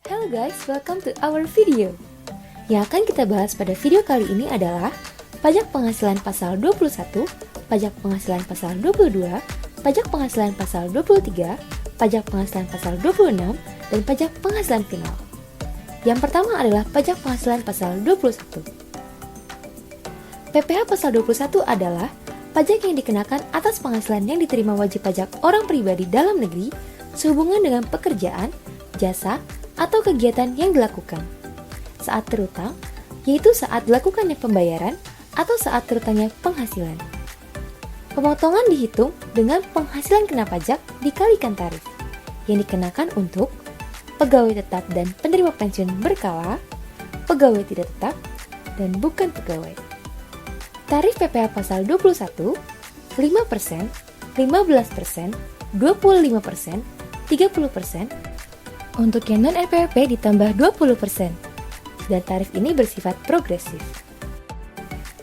Hello guys, welcome to our video. Yang akan kita bahas pada video kali ini adalah pajak penghasilan pasal 21, pajak penghasilan pasal 22, pajak penghasilan pasal 23, pajak penghasilan pasal 26, dan pajak penghasilan final. Yang pertama adalah pajak penghasilan pasal 21. PPh pasal 21 adalah pajak yang dikenakan atas penghasilan yang diterima wajib pajak orang pribadi dalam negeri sehubungan dengan pekerjaan, jasa, atau kegiatan yang dilakukan saat terutang, yaitu saat dilakukannya pembayaran atau saat terutangnya penghasilan. Pemotongan dihitung dengan penghasilan kena pajak dikalikan tarif yang dikenakan untuk pegawai tetap dan penerima pensiun berkala, pegawai tidak tetap, dan bukan pegawai. Tarif PPh pasal 21, 5%, 15%, 25%, 30%, untuk yang non-NPWP ditambah 20%, dan tarif ini bersifat progresif.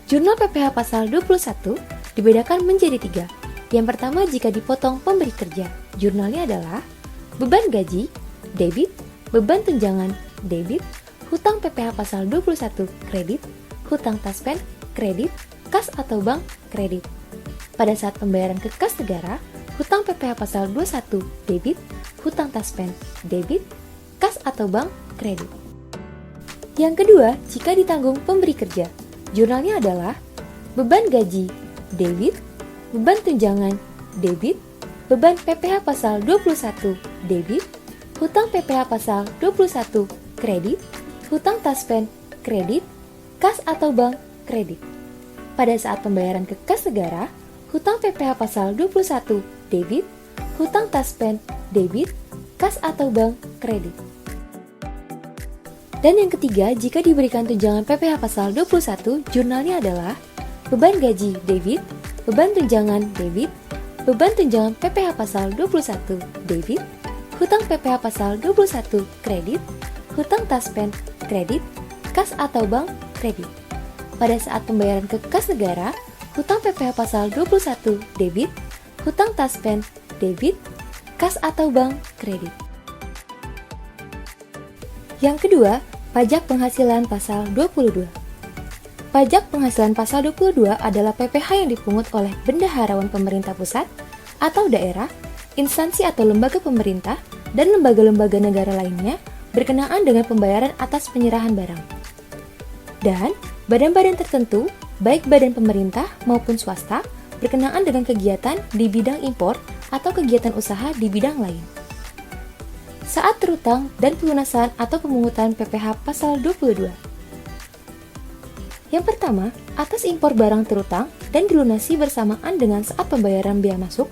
Jurnal PPh pasal 21 dibedakan menjadi 3. Yang pertama jika dipotong pemberi kerja, jurnalnya adalah beban gaji, debit, beban tunjangan, debit, hutang PPh pasal 21, kredit, hutang taspen, kredit, kas atau bank, kredit. Pada saat pembayaran ke kas negara, hutang PPh pasal 21, debit, hutang taspen, debit, kas atau bank, kredit. Yang kedua, jika ditanggung pemberi kerja, jurnalnya adalah beban gaji, debit, beban tunjangan, debit, beban PPh pasal 21, debit, hutang PPh pasal 21, kredit, hutang taspen, kredit, kas atau bank, kredit. Pada saat pembayaran ke kas negara, hutang PPh pasal 21, debit, hutang taspen, debit, kas atau bank, kredit. Dan yang ketiga, jika diberikan tunjangan PPh pasal 21, jurnalnya adalah beban gaji, debit, beban tunjangan, debit, beban tunjangan PPh pasal 21, debit, hutang PPh pasal 21, kredit, hutang taspen, kredit, kas atau bank, kredit. Pada saat pembayaran ke kas negara, hutang PPh pasal 21, debit, hutang taspen, debit, kas atau bank, kredit. Yang kedua, pajak penghasilan pasal 22. Pajak penghasilan pasal 22 adalah PPh yang dipungut oleh bendaharawan pemerintah pusat atau daerah, instansi atau lembaga pemerintah, dan lembaga-lembaga negara lainnya berkenaan dengan pembayaran atas penyerahan barang. Dan badan-badan tertentu, baik badan pemerintah maupun swasta, berkenaan dengan kegiatan di bidang impor atau kegiatan usaha di bidang lain. Saat terutang dan pelunasan atau pemungutan PPh pasal 22. Yang pertama, atas impor barang terutang dan dilunasi bersamaan dengan saat pembayaran bea masuk.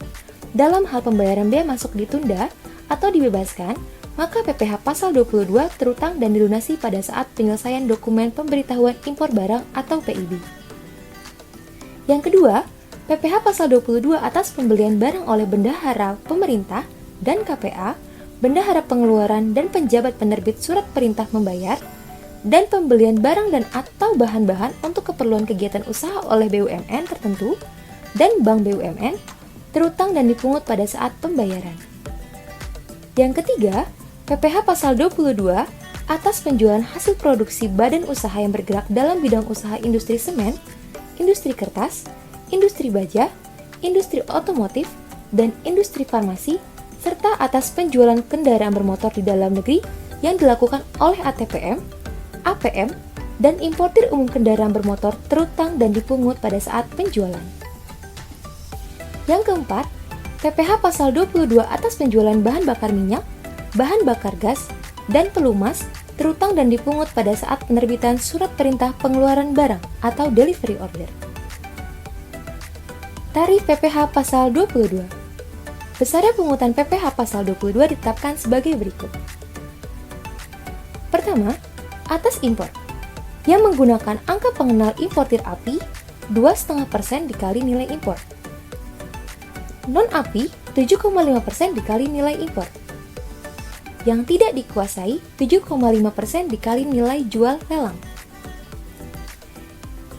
Dalam hal pembayaran bea masuk ditunda atau dibebaskan, maka PPh pasal 22 terutang dan dilunasi pada saat penyelesaian dokumen pemberitahuan impor barang atau PIB. Yang kedua, PPh pasal 22 atas pembelian barang oleh bendahara pemerintah dan KPA, bendahara pengeluaran dan penjabat penerbit surat perintah membayar, dan pembelian barang dan atau bahan-bahan untuk keperluan kegiatan usaha oleh BUMN tertentu dan bank BUMN, terutang dan dipungut pada saat pembayaran. Yang ketiga, PPh pasal 22 atas penjualan hasil produksi badan usaha yang bergerak dalam bidang usaha industri semen, industri kertas, industri baja, industri otomotif, dan industri farmasi, serta atas penjualan kendaraan bermotor di dalam negeri yang dilakukan oleh ATPM, APM, dan importir umum kendaraan bermotor terutang dan dipungut pada saat penjualan. Yang keempat, PPh pasal 22 atas penjualan bahan bakar minyak, bahan bakar gas, dan pelumas terutang dan dipungut pada saat penerbitan surat perintah pengeluaran barang atau delivery order. Tarif PPh pasal 22. Besarnya pungutan PPh pasal 22 ditetapkan sebagai berikut. Pertama, atas impor yang menggunakan angka pengenal importir API 2,5% dikali nilai impor. Non-API 7,5% dikali nilai impor. Yang tidak dikuasai 7,5% dikali nilai jual lelang.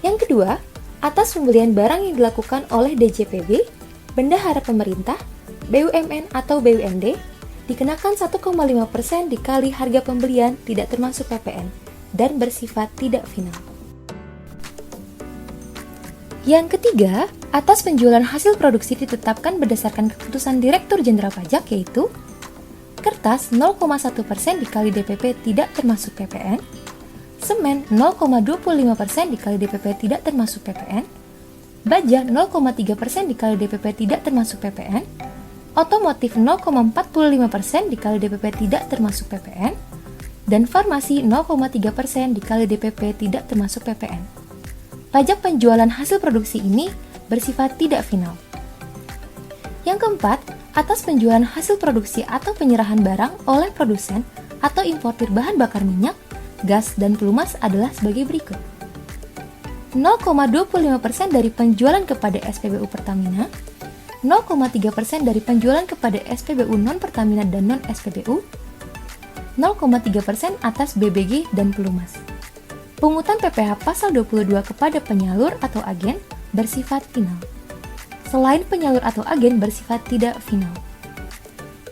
Yang kedua, atas pembelian barang yang dilakukan oleh DJPB, bendahara pemerintah, BUMN atau BUMD, dikenakan 1,5% dikali harga pembelian tidak termasuk PPN dan bersifat tidak final. Yang ketiga, atas penjualan hasil produksi ditetapkan berdasarkan keputusan Direktur Jenderal Pajak yaitu kertas 0,1% dikali DPP tidak termasuk PPN, semen 0,25% dikali DPP tidak termasuk PPN, baja 0,3% dikali DPP tidak termasuk PPN, otomotif 0,45% dikali DPP tidak termasuk PPN, dan farmasi 0,3% dikali DPP tidak termasuk PPN. Pajak penjualan hasil produksi ini bersifat tidak final. Yang keempat, atas penjualan hasil produksi atau penyerahan barang oleh produsen atau importir bahan bakar minyak, gas, dan pelumas adalah sebagai berikut. 0,25% dari penjualan kepada SPBU Pertamina, 0,3% dari penjualan kepada SPBU non-Pertamina dan non-SPBU, 0,3% atas BBG dan pelumas. Pungutan PPh pasal 22 kepada penyalur atau agen bersifat final. Selain penyalur atau agen bersifat tidak final.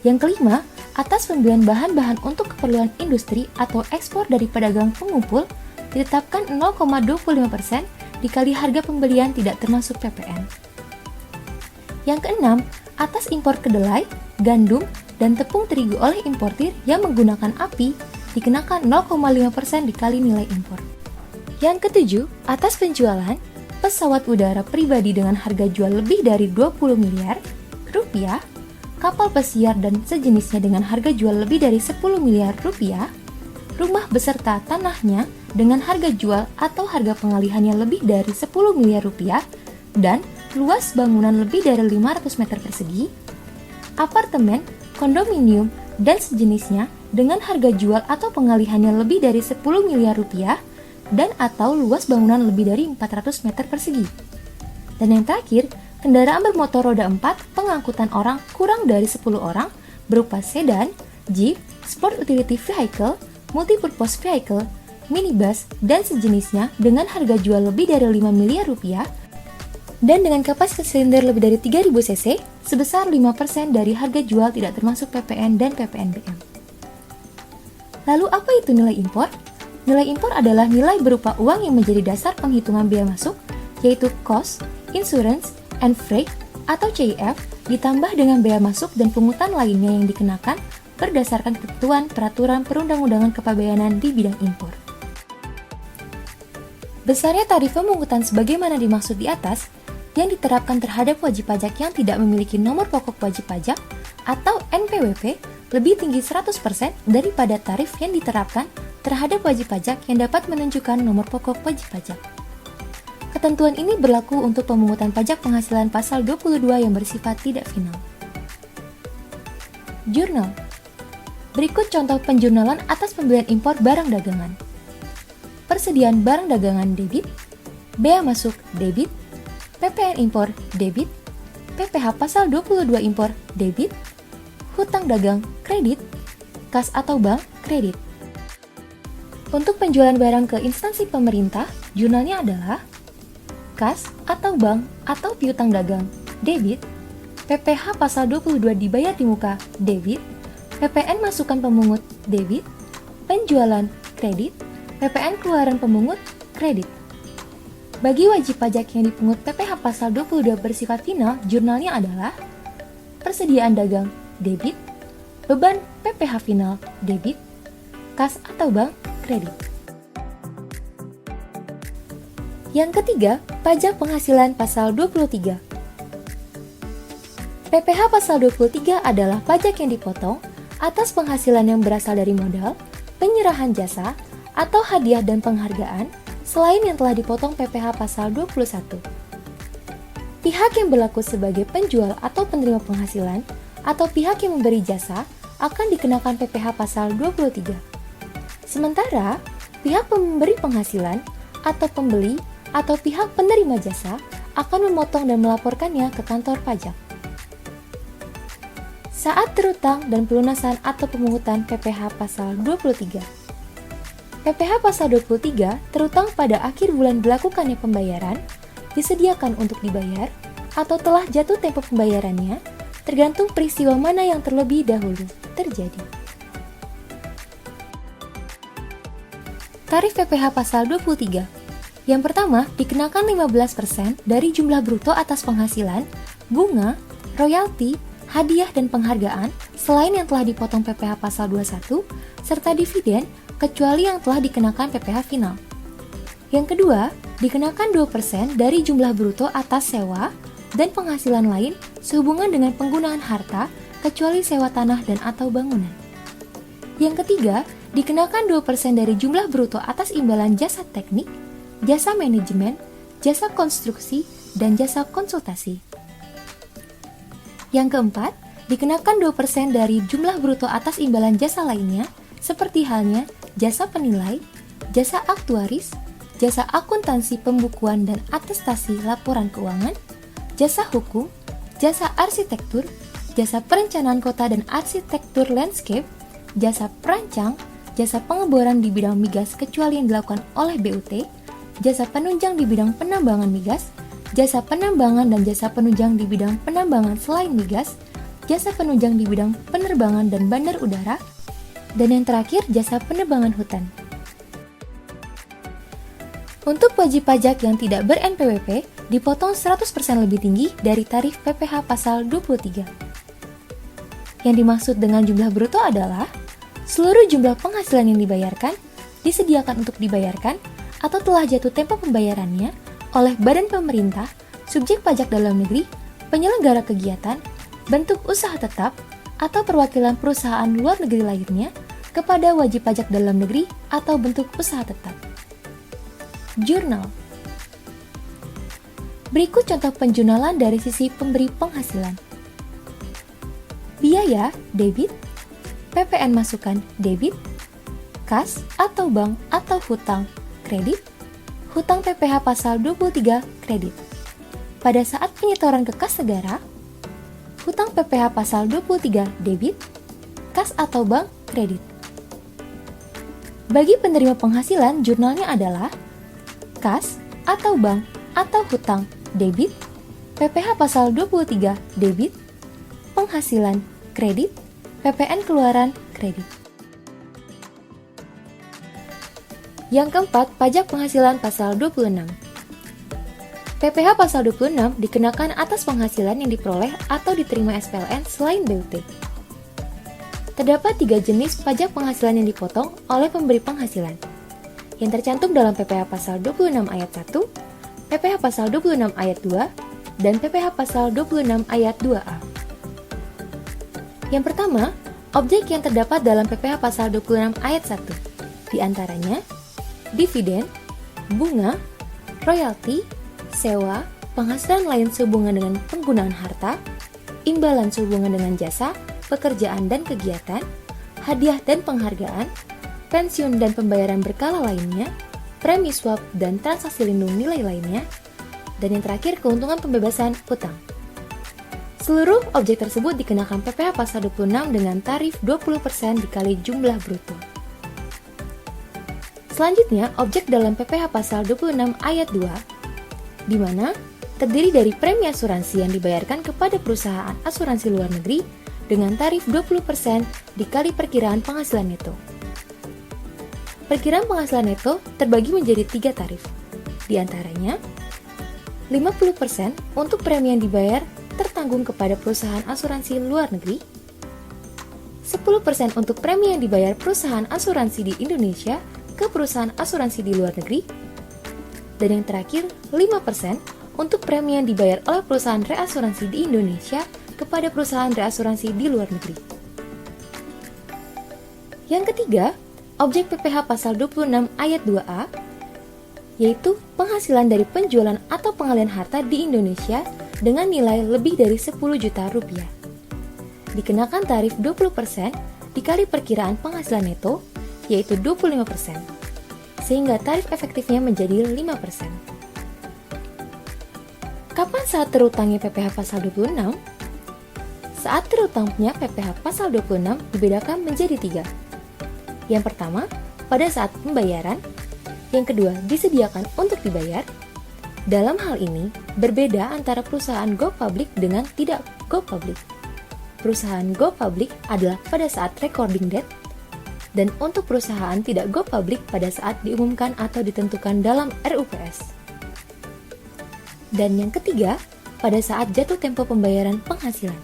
Yang kelima, atas pembelian bahan-bahan untuk keperluan industri atau ekspor dari pedagang pengumpul ditetapkan 0,25% dikali harga pembelian tidak termasuk PPN. Yang keenam, atas impor kedelai, gandum, dan tepung terigu oleh importir yang menggunakan API dikenakan 0,5% dikali nilai impor. Yang ketujuh, atas penjualan pesawat udara pribadi dengan harga jual lebih dari 20 miliar rupiah, kapal pesiar dan sejenisnya dengan harga jual lebih dari 10 miliar rupiah, rumah beserta tanahnya dengan harga jual atau harga pengalihannya lebih dari 10 miliar rupiah, dan luas bangunan lebih dari 500 meter persegi, apartemen, kondominium, dan sejenisnya dengan harga jual atau pengalihannya lebih dari 10 miliar rupiah, dan atau luas bangunan lebih dari 400 meter persegi. Dan yang terakhir, kendaraan bermotor roda 4 pengangkutan orang kurang dari 10 orang berupa sedan, jeep, sport utility vehicle, multipurpose vehicle, minibus, dan sejenisnya dengan harga jual lebih dari 5 miliar rupiah dan dengan kapasitas silinder lebih dari 3000 cc sebesar 5% dari harga jual tidak termasuk PPN dan PPNBM. Lalu apa itu nilai impor? Nilai impor adalah nilai berupa uang yang menjadi dasar penghitungan biaya masuk, yaitu cost, insurance, and freight atau CIF, ditambah dengan biaya masuk dan pungutan lainnya yang dikenakan berdasarkan ketentuan peraturan perundang-undangan kepabeanan di bidang impor. Besarnya tarif pemungutan sebagaimana dimaksud di atas, yang diterapkan terhadap wajib pajak yang tidak memiliki nomor pokok wajib pajak atau NPWP lebih tinggi 100% daripada tarif yang diterapkan terhadap wajib pajak yang dapat menunjukkan nomor pokok wajib pajak. Ketentuan ini berlaku untuk pemungutan pajak penghasilan pasal 22 yang bersifat tidak final. Jurnal. Berikut contoh penjurnalan atas pembelian impor barang dagangan. Persediaan barang dagangan debit, bea masuk debit, PPN impor debit, PPh pasal 22 impor debit, hutang dagang kredit, kas atau bank kredit. Untuk penjualan barang ke instansi pemerintah, jurnalnya adalah kas atau bank atau piutang dagang debit, PPh pasal 22 dibayar di muka debit, PPN masukan pemungut debit, penjualan kredit, PPN keluaran pemungut kredit. Bagi wajib pajak yang dipungut PPh pasal 22 bersifat final, jurnalnya adalah persediaan dagang debit, beban PPh final debit, kas atau bank kredit. Yang ketiga, pajak penghasilan pasal 23. PPh pasal 23 adalah pajak yang dipotong atas penghasilan yang berasal dari modal, penyerahan jasa, atau hadiah dan penghargaan selain yang telah dipotong PPh pasal 21. Pihak yang berlaku sebagai penjual atau penerima penghasilan atau pihak yang memberi jasa akan dikenakan PPh pasal 23. Sementara, pihak pemberi penghasilan atau pembeli atau pihak penerima jasa akan memotong dan melaporkannya ke kantor pajak. Saat terutang dan pelunasan atau pemungutan PPh pasal 23. PPh pasal 23 terutang pada akhir bulan berlakukannya pembayaran, disediakan untuk dibayar, atau telah jatuh tempo pembayarannya, tergantung peristiwa mana yang terlebih dahulu. terjadi. Tarif PPh pasal 23. Yang pertama, dikenakan 15% dari jumlah bruto atas penghasilan, bunga, royalti, hadiah dan penghargaan selain yang telah dipotong PPh pasal 21 serta dividen kecuali yang telah dikenakan PPh final. Yang kedua, dikenakan 2% dari jumlah bruto atas sewa dan penghasilan lain sehubungan dengan penggunaan harta kecuali sewa tanah dan atau bangunan. Yang ketiga, dikenakan 2% dari jumlah bruto atas imbalan jasa teknik, jasa manajemen, jasa konstruksi, dan jasa konsultasi. Yang keempat, dikenakan 2% dari jumlah bruto atas imbalan jasa lainnya, seperti halnya jasa penilai, jasa aktuaris, jasa akuntansi pembukuan dan atestasi laporan keuangan, jasa hukum, jasa arsitektur, jasa perencanaan kota dan arsitektur landscape, jasa perancang, jasa pengeboran di bidang migas kecuali yang dilakukan oleh BUT, jasa penunjang di bidang penambangan migas, jasa penambangan dan jasa penunjang di bidang penambangan selain migas, jasa penunjang di bidang penerbangan dan bandar udara, dan yang terakhir jasa penebangan hutan. Untuk wajib pajak yang tidak ber-NPWP, dipotong 100% lebih tinggi dari tarif PPh pasal 23. Yang dimaksud dengan jumlah bruto adalah seluruh jumlah penghasilan yang dibayarkan, disediakan untuk dibayarkan, atau telah jatuh tempo pembayarannya oleh badan pemerintah, subjek pajak dalam negeri, penyelenggara kegiatan, bentuk usaha tetap, atau perwakilan perusahaan luar negeri lainnya kepada wajib pajak dalam negeri atau bentuk usaha tetap. Jurnal. Berikut contoh penjurnalan dari sisi pemberi penghasilan. Biaya, debit, PPN masukan, debit, kas atau bank atau hutang, kredit, hutang PPh pasal 23, kredit. Pada saat penyetoran ke kas negara, hutang PPh pasal 23, debit, kas atau bank, kredit. Bagi penerima penghasilan, jurnalnya adalah kas atau bank atau hutang, debit, PPh pasal 23, debit, penghasilan, kredit, PPN keluaran, kredit. Yang keempat, pajak penghasilan pasal 26. PPh pasal 26 dikenakan atas penghasilan yang diperoleh atau diterima SPLN selain BUT. Terdapat 3 jenis pajak penghasilan yang dipotong oleh pemberi penghasilan, yang tercantum dalam PPh pasal 26 ayat 1, PPh pasal 26 ayat 2, dan PPh pasal 26 ayat 2A. Yang pertama, objek yang terdapat dalam PPh pasal 26 ayat 1, di antaranya dividen, bunga, royalti, sewa, penghasilan lain sehubungan dengan penggunaan harta, imbalan sehubungan dengan jasa, pekerjaan dan kegiatan, hadiah dan penghargaan, pensiun dan pembayaran berkala lainnya, premi swap dan transaksi lindung nilai lainnya, dan yang terakhir keuntungan pembebasan utang. Seluruh objek tersebut dikenakan PPh pasal 26 dengan tarif 20% dikali jumlah bruto. Selanjutnya, objek dalam PPh pasal 26 ayat 2, di mana terdiri dari premi asuransi yang dibayarkan kepada perusahaan asuransi luar negeri dengan tarif 20% dikali perkiraan penghasilan neto. Perkiraan penghasilan neto terbagi menjadi 3 tarif, di antaranya 50% untuk premi yang dibayar tertanggung kepada perusahaan asuransi luar negeri, 10% untuk premi yang dibayar perusahaan asuransi di Indonesia ke perusahaan asuransi di luar negeri, dan yang terakhir 5% untuk premi yang dibayar oleh perusahaan reasuransi di Indonesia kepada perusahaan reasuransi di luar negeri. Yang ketiga, objek PPh pasal 26 ayat 2A, yaitu penghasilan dari penjualan atau pengalihan harta di Indonesia dengan nilai lebih dari 10 juta rupiah. Dikenakan tarif 20% dikali perkiraan penghasilan neto, yaitu 25%, sehingga tarif efektifnya menjadi 5%. Kapan saat terutangnya PPh pasal 26? Saat terutangnya PPh pasal 26 dibedakan menjadi 3. Yang pertama, pada saat pembayaran. Yang kedua, disediakan untuk dibayar. Dalam hal ini, berbeda antara perusahaan go public dengan tidak go public. perusahaan go public adalah pada saat recording date, dan untuk perusahaan tidak go public pada saat diumumkan atau ditentukan dalam RUPS. Dan yang ketiga, pada saat jatuh tempo pembayaran penghasilan.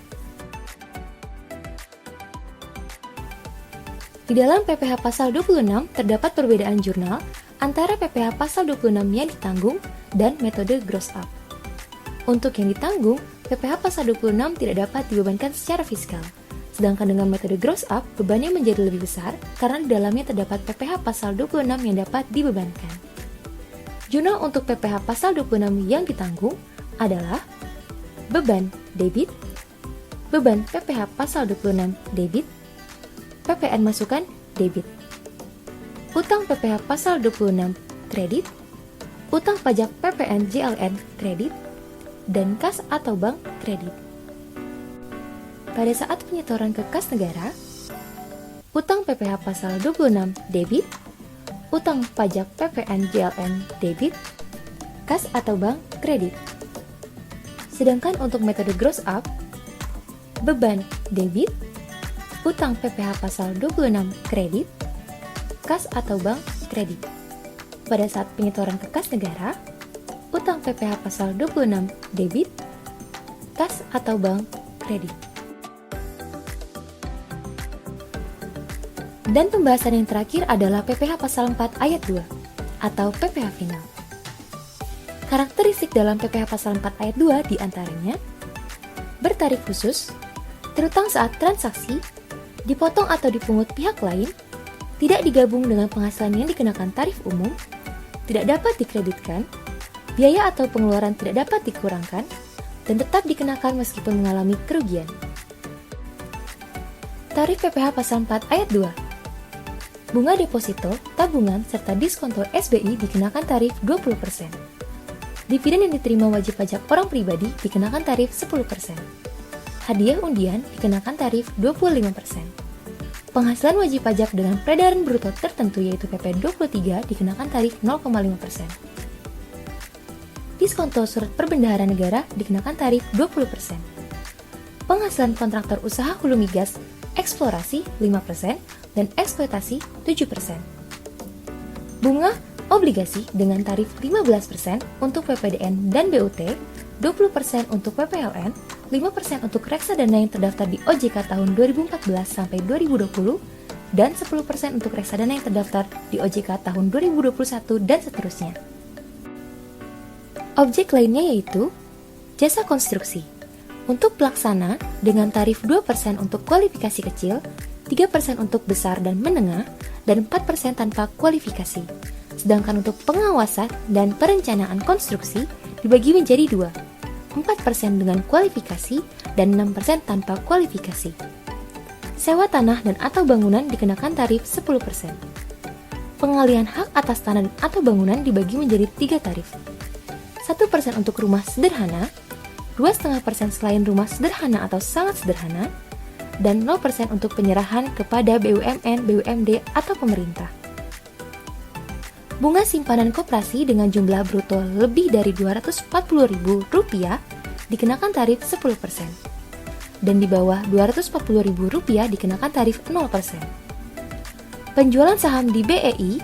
Di dalam PPh pasal 26 terdapat perbedaan jurnal antara PPh pasal 26 yang ditanggung dan metode gross up. Untuk yang ditanggung, PPh pasal 26 tidak dapat dibebankan secara fiskal. Sedangkan dengan metode gross up, bebannya menjadi lebih besar karena di dalamnya terdapat PPh pasal 26 yang dapat dibebankan. Jurnal untuk PPh pasal 26 yang ditanggung adalah beban debit, beban PPh pasal 26 debit, PPN masukan debit, utang PPh pasal 26 kredit, utang pajak PPN JLN kredit, dan kas atau bank kredit. Pada saat penyetoran ke kas negara, utang PPh pasal 26 debit, utang pajak PPN JLN debit, kas atau bank kredit. Sedangkan untuk metode gross up, beban debit, utang PPh pasal 26 kredit, kas atau bank kredit. Pada saat penyetoran ke kas negara, utang PPh pasal 26 debit, kas atau bank kredit. Dan pembahasan yang terakhir adalah PPh pasal 4 ayat 2 atau PPh final. Karakteristik dalam PPh pasal 4 ayat 2 diantaranya bertarif khusus, terutang saat transaksi, dipotong atau dipungut pihak lain, tidak digabung dengan penghasilan yang dikenakan tarif umum, tidak dapat dikreditkan, biaya atau pengeluaran tidak dapat dikurangkan, dan tetap dikenakan meskipun mengalami kerugian. Tarif PPh pasal 4 ayat 2. Bunga deposito, tabungan, serta diskonto SBI dikenakan tarif 20%. Dividen yang diterima wajib pajak orang pribadi dikenakan tarif 10%. Hadiah undian dikenakan tarif 25%. Penghasilan wajib pajak dengan peredaran bruto tertentu yaitu PP 23 dikenakan tarif 0,5%. Diskonto surat perbendaharaan negara dikenakan tarif 20%. Penghasilan kontraktor usaha hulu migas eksplorasi 5% dan eksploitasi 7%. Bunga obligasi dengan tarif 15% untuk PPDN dan BUT, 20% untuk PPLN, 5% untuk reksadana yang terdaftar di OJK tahun 2014 sampai 2020, dan 10% untuk reksadana yang terdaftar di OJK tahun 2021 dan seterusnya. Objek lainnya yaitu jasa konstruksi. Untuk pelaksana dengan tarif 2% untuk kualifikasi kecil, 3% untuk besar dan menengah, dan 4% tanpa kualifikasi. Sedangkan untuk pengawasan dan perencanaan konstruksi dibagi menjadi 2, 4% dengan kualifikasi dan 6% tanpa kualifikasi. Sewa tanah dan atau bangunan dikenakan tarif 10%. Pengalihan hak atas tanah dan atau bangunan dibagi menjadi 3 tarif. 1% untuk rumah sederhana, 2,5% selain rumah sederhana atau sangat sederhana, dan 0% untuk penyerahan kepada BUMN, BUMD, atau pemerintah. Bunga simpanan koperasi dengan jumlah bruto lebih dari Rp240.000 dikenakan tarif 10%, dan di bawah Rp240.000 dikenakan tarif 0%. Penjualan saham di BEI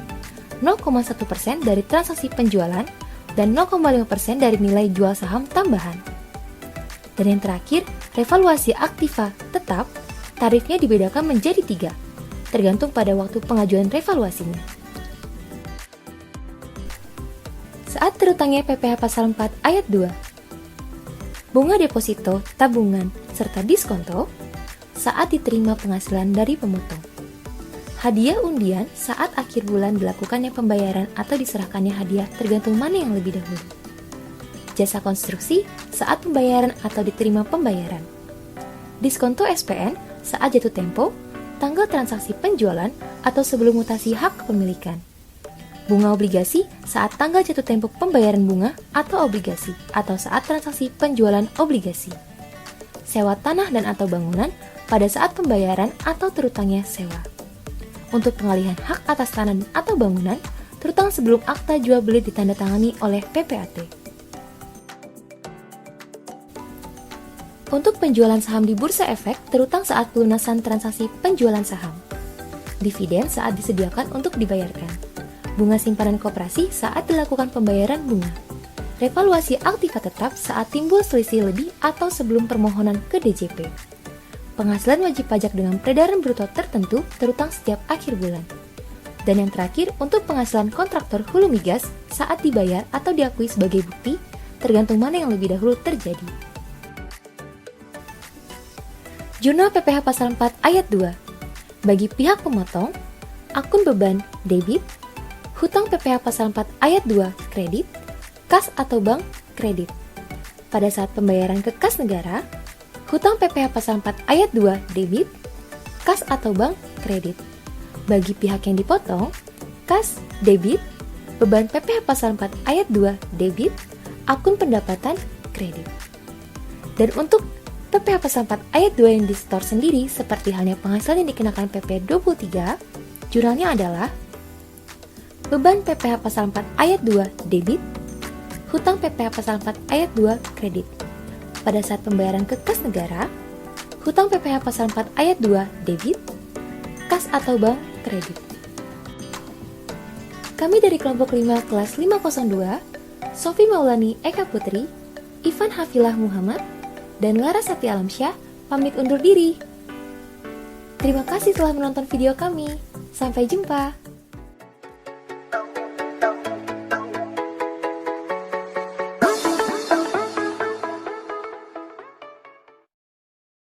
0,1% dari transaksi penjualan dan 0,5% dari nilai jual saham tambahan. Dan yang terakhir, revaluasi aktiva tetap, tarifnya dibedakan menjadi 3, tergantung pada waktu pengajuan revaluasinya. Saat terutangnya PPh pasal 4 ayat 2, bunga deposito, tabungan, serta diskonto saat diterima penghasilan dari pemotong. Hadiah undian saat akhir bulan dilakukannya pembayaran atau diserahkannya hadiah tergantung mana yang lebih dahulu. Jasa konstruksi saat pembayaran atau diterima pembayaran. Diskonto SPN saat jatuh tempo, tanggal transaksi penjualan atau sebelum mutasi hak kepemilikan. Bunga obligasi saat tanggal jatuh tempo pembayaran bunga atau obligasi atau saat transaksi penjualan obligasi. Sewa tanah dan atau bangunan pada saat pembayaran atau terutangnya sewa. Untuk pengalihan hak atas tanah dan atau bangunan, terutang sebelum akta jual beli ditandatangani oleh PPAT. Untuk penjualan saham di Bursa Efek, terutang saat pelunasan transaksi penjualan saham. Dividen saat disediakan untuk dibayarkan. Bunga simpanan koperasi saat dilakukan pembayaran bunga. Revaluasi aktiva tetap saat timbul selisih lebih atau sebelum permohonan ke DJP. Penghasilan wajib pajak dengan peredaran bruto tertentu terutang setiap akhir bulan. Dan yang terakhir, untuk penghasilan kontraktor hulu migas saat dibayar atau diakui sebagai bukti, tergantung mana yang lebih dahulu terjadi. Jurnal PPh Pasal 4 Ayat 2. Bagi pihak pemotong, akun beban debit, hutang PPh Pasal 4 Ayat 2 kredit, kas atau bank kredit. Pada saat pembayaran ke kas negara, hutang PPh Pasal 4 Ayat 2 debit, kas atau bank kredit. Bagi pihak yang dipotong, kas debit, beban PPh Pasal 4 Ayat 2 debit, akun pendapatan kredit. Dan untuk PPh Pasal 4 Ayat 2 yang disetor sendiri seperti halnya penghasilan yang dikenakan PP 23, jurnalnya adalah beban PPh Pasal 4 Ayat 2 debit, hutang PPh Pasal 4 Ayat 2 kredit. Pada saat pembayaran ke kas negara, hutang PPh Pasal 4 Ayat 2 debit, kas atau bank kredit. Kami dari kelompok 5 kelas 502, Sofi Maulani Eka Putri, Ivan Hafilah Muhammad, dan Larasati Alamsyah pamit undur diri. Terima kasih telah menonton video kami. Sampai jumpa.